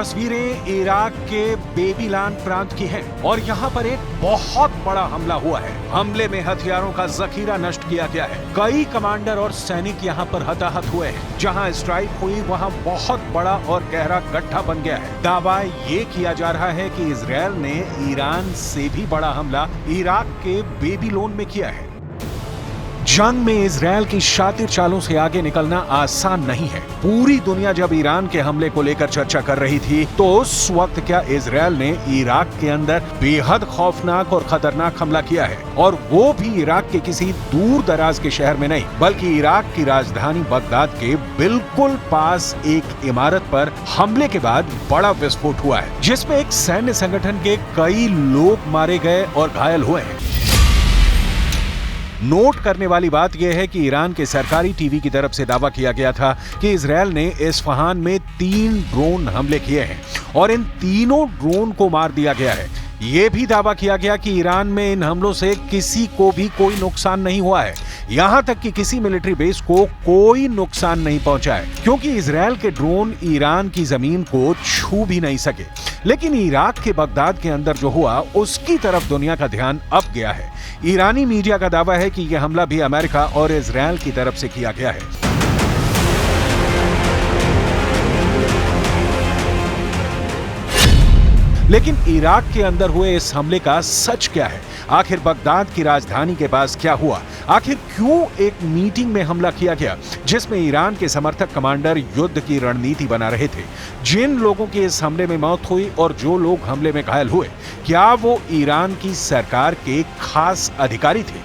तस्वीरें इराक के बेबीलान प्रांत की हैं और यहाँ पर एक बहुत बड़ा हमला हुआ है। हमले में हथियारों का जखीरा नष्ट किया गया है। कई कमांडर और सैनिक यहाँ पर हताहत हुए हैं। जहाँ स्ट्राइक हुई वहाँ बहुत बड़ा और गहरा गड्ढा बन गया है। दावा ये किया जा रहा है कि इजरायल ने ईरान से भी बड़ा हमला इराक के बेबीलोन में किया है। जंग में इजरायल की शातिर चालों से आगे निकलना आसान नहीं है। पूरी दुनिया जब ईरान के हमले को लेकर चर्चा कर रही थी तो उस वक्त क्या इजरायल ने इराक के अंदर बेहद खौफनाक और खतरनाक हमला किया है, और वो भी इराक के किसी दूर दराज के शहर में नहीं, बल्कि इराक की राजधानी बगदाद के बिल्कुल पास एक इमारत पर हमले के बाद बड़ा विस्फोट हुआ है, जिसमें एक सैन्य संगठन के कई लोग मारे गए और घायल हुए हैं। नोट करने वाली बात यह है कि ईरान के सरकारी टीवी की तरफ से दावा किया गया था कि इजरायल ने इस्फहान में 3 ड्रोन हमले किए हैं और इन तीनों ड्रोन को मार दिया गया है। यह भी दावा किया गया कि ईरान में इन हमलों से किसी को भी कोई नुकसान नहीं हुआ है, यहां तक कि किसी मिलिट्री बेस को कोई नुकसान नहीं पहुंचा है, क्योंकि इजरायल के ड्रोन ईरान की जमीन को छू भी नहीं सके। लेकिन इराक के बगदाद के अंदर जो हुआ उसकी तरफ दुनिया का ध्यान अब गया है। ईरानी मीडिया का दावा है कि यह हमला भी अमेरिका और इजरायल की तरफ से किया गया है। लेकिन इराक के अंदर हुए इस हमले का सच क्या है? आखिर बगदाद की राजधानी के पास क्या हुआ? आखिर क्यों एक मीटिंग में हमला किया गया जिसमें ईरान के समर्थक कमांडर युद्ध की रणनीति बना रहे थे? जिन लोगों की इस हमले में मौत हुई और जो लोग हमले में घायल हुए, क्या वो ईरान की सरकार के खास अधिकारी थे?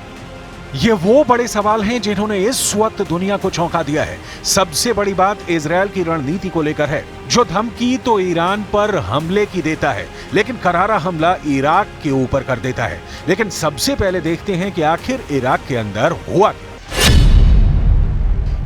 ये वो बड़े सवाल हैं जिन्होंने इस वक्त दुनिया को चौंका दिया है। सबसे बड़ी बात इजरायल की रणनीति को लेकर है, जो धमकी तो ईरान पर हमले की देता है, लेकिन करारा हमला इराक के ऊपर कर देता है। लेकिन सबसे पहले देखते हैं कि आखिर इराक के अंदर हुआ क्या।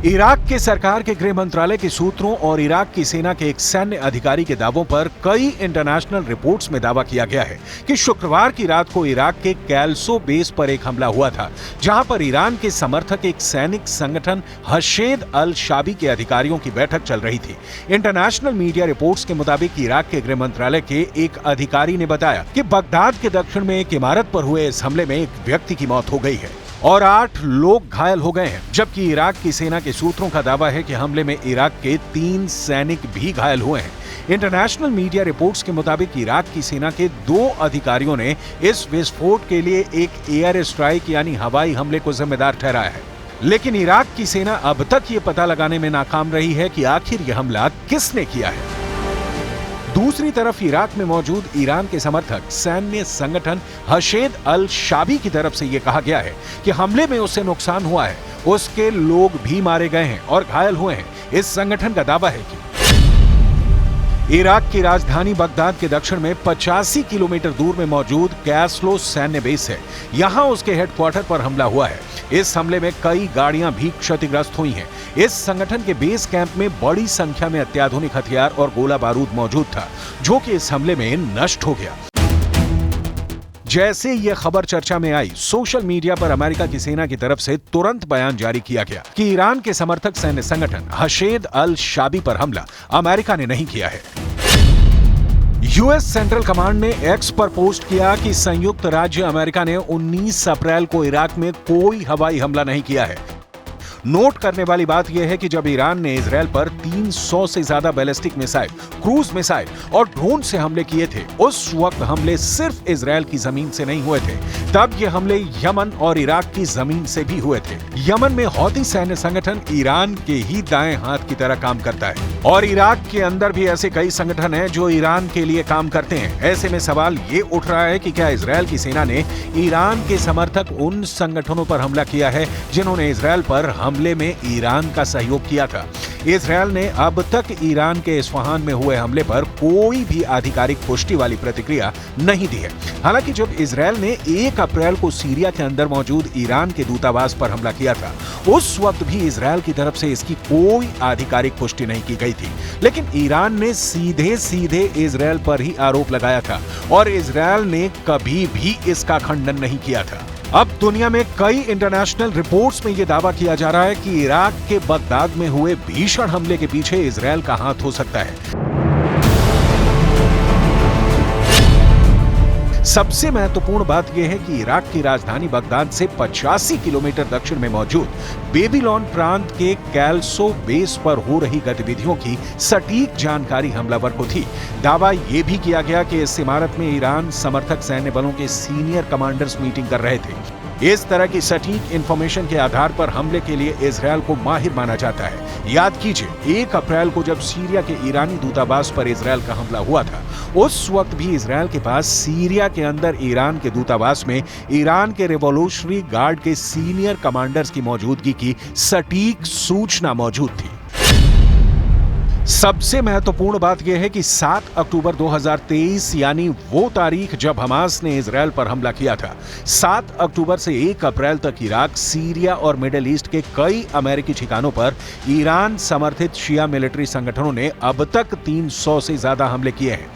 इराक के सरकार के गृह मंत्रालय के सूत्रों और इराक की सेना के एक सैन्य अधिकारी के दावों पर कई इंटरनेशनल रिपोर्ट्स में दावा किया गया है कि शुक्रवार की रात को इराक के कैल्सो बेस पर एक हमला हुआ था, जहां पर ईरान के समर्थक एक सैनिक संगठन हशेद अल शाबी के अधिकारियों की बैठक चल रही थी। इंटरनेशनल मीडिया रिपोर्ट्स के मुताबिक इराक के गृह मंत्रालय के एक अधिकारी ने बताया कि बगदाद के दक्षिण में एक इमारत पर हुए इस हमले में एक व्यक्ति की मौत हो गई है और 8 लोग घायल हो गए हैं, जबकि इराक की सेना के सूत्रों का दावा है कि हमले में इराक के 3 सैनिक भी घायल हुए हैं। इंटरनेशनल मीडिया रिपोर्ट्स के मुताबिक इराक की सेना के 2 अधिकारियों ने इस विस्फोट के लिए एक एयर स्ट्राइक यानी हवाई हमले को जिम्मेदार ठहराया है। लेकिन इराक की सेना अब तक ये पता लगाने में नाकाम रही है कि आखिर यह हमला किसने किया है। दूसरी तरफ इराक में मौजूद ईरान के समर्थक सैन्य संगठन हशेद अल शाबी की तरफ से यह कहा गया है कि हमले में उससे नुकसान हुआ है, उसके लोग भी मारे गए हैं और घायल हुए हैं। इस संगठन का दावा है कि इराक की राजधानी बगदाद के दक्षिण में 85 किलोमीटर दूर में मौजूद कैसलो सैन्य बेस है। यहां उसके हेडक्वार्टर पर हमला हुआ है। इस हमले में कई गाड़ियां भी क्षतिग्रस्त हुई हैं। इस संगठन के बेस कैंप में बड़ी संख्या में अत्याधुनिक हथियार और गोला बारूद मौजूद था, जो कि इस हमले में नष्ट हो गया। जैसे यह खबर चर्चा में आई, सोशल मीडिया पर अमेरिका की सेना की तरफ से तुरंत बयान जारी किया गया कि ईरान के समर्थक सैन्य संगठन हशेद अल शाबी पर हमला अमेरिका ने नहीं किया है। यूएस सेंट्रल कमांड ने एक्स पर पोस्ट किया कि संयुक्त राज्य अमेरिका ने 19 अप्रैल को इराक में कोई हवाई हमला नहीं किया है। नोट करने वाली बात यह है कि जब ईरान ने इजरायल पर 300 से ज्यादा बैलिस्टिक मिसाइल, क्रूज मिसाइल और ड्रोन से हमले किए थे, उस वक्त हमले सिर्फ इजरायल की जमीन से नहीं हुए थे। तब ये हमले यमन और इराक की जमीन से भी हुए थे। यमन में हौती सैन्य संगठन ईरान के ही दाएं हाथ की तरह काम करता है और इराक के अंदर भी ऐसे कई संगठन हैं जो ईरान के लिए काम करते हैं। ऐसे में सवाल ये उठ रहा है कि क्या इजरायल की सेना ने ईरान के समर्थक उन संगठनों पर हमला किया है जिन्होंने इजरायल पर हमले में ईरान का सहयोग किया था। इजरायल ने अब तक ईरान के इस्फहान में हुए हमले पर कोई भी आधिकारिक पुष्टि वाली प्रतिक्रिया नहीं दी है। हालांकि जब इजरायल ने 1 अप्रैल को सीरिया के अंदर मौजूद ईरान के दूतावास पर हमला किया था, उस वक्त भी इजरायल की तरफ से इसकी कोई आधिकारिक पुष्टि नहीं की गई थी। लेकिन ईरान ने सीधे सीधे इजरायल पर ही आरोप लगाया था और इजरायल ने कभी भी इसका खंडन नहीं किया था। अब दुनिया में कई इंटरनेशनल रिपोर्ट्स में यह दावा किया जा रहा है कि इराक के बगदाद में हुए भीषण हमले के पीछे इजरायल का हाथ हो सकता है। सबसे महत्वपूर्ण बात यह है कि इराक की राजधानी बगदाद से 85 किलोमीटर दक्षिण में मौजूद बेबीलोन प्रांत के कैल्सो बेस पर हो रही गतिविधियों की सटीक जानकारी हमलावर को थी। दावा यह भी किया गया कि इस इमारत में ईरान समर्थक सैन्य बलों के सीनियर कमांडर्स मीटिंग कर रहे थे। इस तरह की सटीक इंफॉर्मेशन के आधार पर हमले के लिए इजरायल को माहिर माना जाता है। याद कीजिए, 1 अप्रैल को जब सीरिया के ईरानी दूतावास पर इजरायल का हमला हुआ था, उस वक्त भी इजरायल के पास सीरिया के अंदर ईरान के दूतावास में ईरान के रिवॉल्यूशनरी गार्ड के सीनियर कमांडर्स की मौजूदगी की सटीक सूचना मौजूद थी। सबसे महत्वपूर्ण बात यह है कि 7 अक्टूबर 2023 यानी वो तारीख जब हमास ने इजरायल पर हमला किया था, 7 अक्टूबर से 1 अप्रैल तक इराक, सीरिया और मिडिल ईस्ट के कई अमेरिकी ठिकानों पर ईरान समर्थित शिया मिलिट्री संगठनों ने अब तक 300 से ज्यादा हमले किए हैं।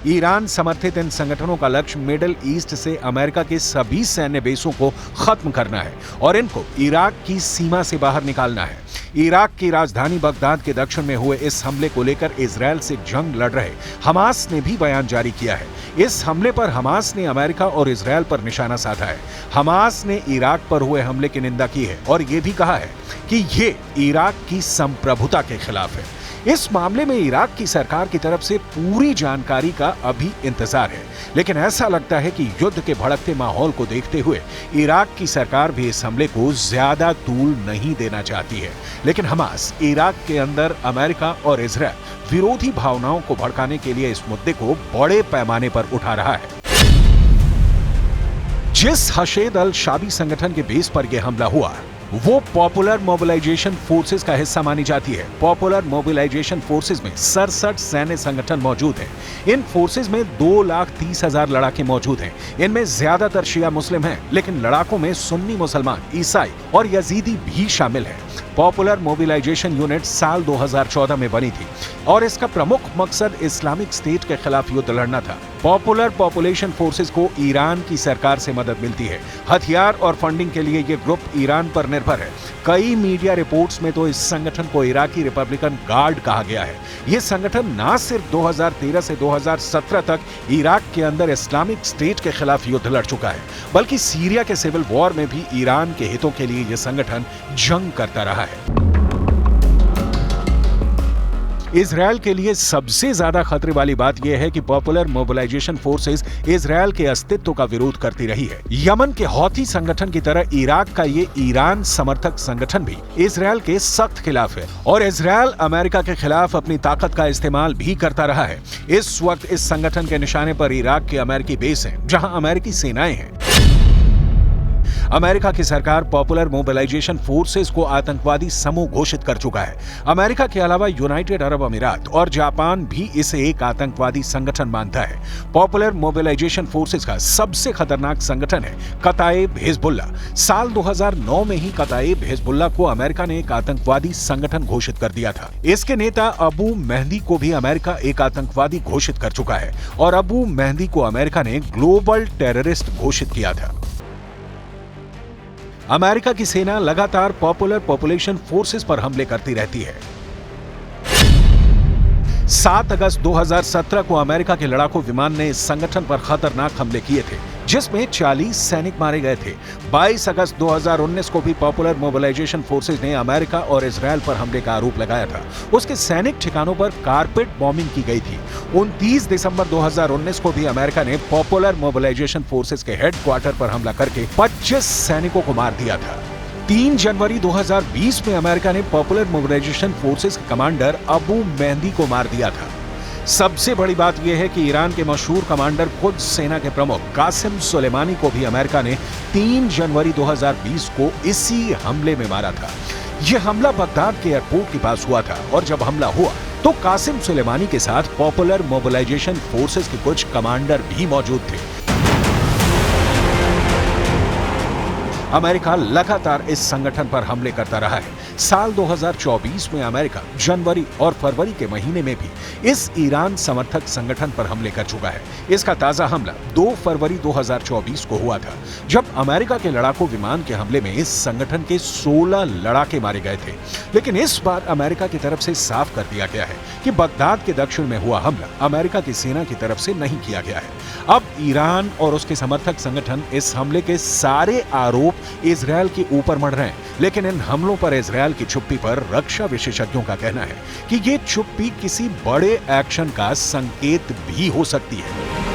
ईरान समर्थित इन संगठनों का लक्ष्य मिडिल ईस्ट से अमेरिका के सभी सैन्य बेसों को खत्म करना है और इनको इराक की सीमा से बाहर निकालना है। इराक की राजधानी बगदाद के दक्षिण में हुए इस हमले को लेकर इजरायल से जंग लड़ रहे हमास ने भी बयान जारी किया है। इस हमले पर हमास ने अमेरिका और इजरायल पर निशाना साधा है। हमास ने इराक पर हुए हमले की निंदा की है और यह भी कहा है कि ये इराक की संप्रभुता के खिलाफ है। इस मामले में इराक की सरकार की तरफ से पूरी जानकारी का अभी इंतजार है, लेकिन ऐसा लगता है कि युद्ध के भड़कते माहौल को देखते हुए इराक की सरकार भी इस हमले को ज्यादा तूल नहीं देना चाहती है। लेकिन हमास इराक के अंदर अमेरिका और इजरायल विरोधी भावनाओं को भड़काने के लिए इस मुद्दे को बड़े पैमाने पर उठा रहा है। जिस हशेद अल शाबी संगठन के बेस पर यह हमला हुआ वो पॉपुलर मोबिलाइजेशन फोर्सेस का हिस्सा मानी जाती है। पॉपुलर मोबिलाइजेशन फोर्सेस में 67 सैन्य संगठन मौजूद हैं। इन फोर्सेस में 2,30,000 लड़ाके मौजूद हैं। इनमें ज्यादातर शिया मुस्लिम हैं, लेकिन लड़ाकों में सुन्नी मुसलमान, ईसाई और यजीदी भी शामिल हैं। पॉपुलर मोबिलाइजेशन यूनिट साल 2014 में बनी थी और इसका प्रमुख मकसद इस्लामिक स्टेट के खिलाफ युद्ध लड़ना था। पॉपुलर पॉपुलेशन फोर्सेस को ईरान की सरकार से मदद मिलती है। हथियार और फंडिंग के लिए ये ग्रुप ईरान पर निर्भर है। कई मीडिया रिपोर्ट्स में तो इस संगठन को इराकी रिपब्लिकन गार्ड कहा गया है। ये संगठन न सिर्फ 2013 से 2017 तक इराक के अंदर इस्लामिक स्टेट के खिलाफ युद्ध लड़ चुका है, बल्कि सीरिया के सिविल वॉर में भी ईरान के हितों के लिए यह संगठन जंग करता रहा है। इजरायल के लिए सबसे ज्यादा खतरे वाली बात यह है कि पॉपुलर मोबिलाइजेशन फोर्सेस इजरायल के अस्तित्व का विरोध करती रही है। यमन के हौथी संगठन की तरह इराक का ये ईरान समर्थक संगठन भी इजरायल के सख्त खिलाफ है और इजरायल अमेरिका के खिलाफ अपनी ताकत का इस्तेमाल भी करता रहा है। इस वक्त इस संगठन के निशाने पर इराक के अमेरिकी बेस हैं, जहां अमेरिकी सेनाएं हैं। अमेरिका की सरकार पॉपुलर मोबिलाइजेशन फोर्सेस को आतंकवादी समूह घोषित कर चुका है। अमेरिका के अलावा यूनाइटेड अरब अमीरात और जापान भी इसे एक आतंकवादी संगठन मानता है। पॉपुलर मोबिलाइजेशन फोर्सेस का सबसे खतरनाक संगठन है कताइब हिजबुल्लाह। साल 2009 में ही कताइब हिजबुल्लाह को अमेरिका ने एक आतंकवादी संगठन घोषित कर दिया था। इसके नेता अबू मेहदी को भी अमेरिका एक आतंकवादी घोषित कर चुका है और अबू मेहदी को अमेरिका ने ग्लोबल टेररिस्ट घोषित किया था। अमेरिका की सेना लगातार पॉपुलर पॉपुलेशन फोर्सेस पर हमले करती रहती है। 7 अगस्त 2017 को अमेरिका के लड़ाकू विमान ने इस संगठन पर खतरनाक हमले किए थे, जिसमें 40 सैनिक मारे गए थे। 22 अगस्त 2019 को भी पॉपुलर मोबिलाइजेशन फोर्सेस ने अमेरिका और इजरायल पर हमले का आरोप लगाया था। उसके सैनिक ठिकानों पर कारपेट बॉम्बिंग की गई थी। 29 दिसंबर 2019 को भी अमेरिका ने पॉपुलर मोबिलाइजेशन फोर्सेस के हेडक्वार्टर पर हमला करके 25 सैनिकों को मार दिया था। 3 जनवरी 2020 में अमेरिका ने पॉपुलर मोबिलाइजेशन फोर्सेस के कमांडर अबू मेहदी को मार दिया था। सबसे बड़ी बात यह है कि ईरान के मशहूर कमांडर खुद सेना के प्रमुख कासिम सुलेमानी को भी अमेरिका ने 3 जनवरी 2020 को इसी हमले में मारा था। यह हमला बगदाद के एयरपोर्ट के पास हुआ था और जब हमला हुआ तो कासिम सुलेमानी के साथ पॉपुलर मोबिलाइजेशन फोर्सेस के कुछ कमांडर भी मौजूद थे। अमेरिका लगातार इस संगठन पर हमले करता रहा है। साल 2024 में अमेरिका जनवरी और फरवरी के महीने में भी इस ईरान समर्थक संगठन पर हमले कर चुका है। इसका ताजा हमला 2 फरवरी 2024 को हुआ था, जब अमेरिका के लड़ाकू विमान के हमले में इस संगठन के 16 लड़ाके मारे गए थे। लेकिन इस बार अमेरिका की तरफ से साफ कर दिया गया है कि बगदाद के दक्षिण में हुआ हमला अमेरिका की सेना की तरफ से नहीं किया गया है। अब ईरान और उसके समर्थक संगठन इस हमले के सारे आरोप इजरायल के ऊपर मढ़ रहे हैं। लेकिन इन हमलों पर इजरायल की चुप्पी पर रक्षा विशेषज्ञों का कहना है कि ये चुप्पी किसी बड़े एक्शन का संकेत भी हो सकती है।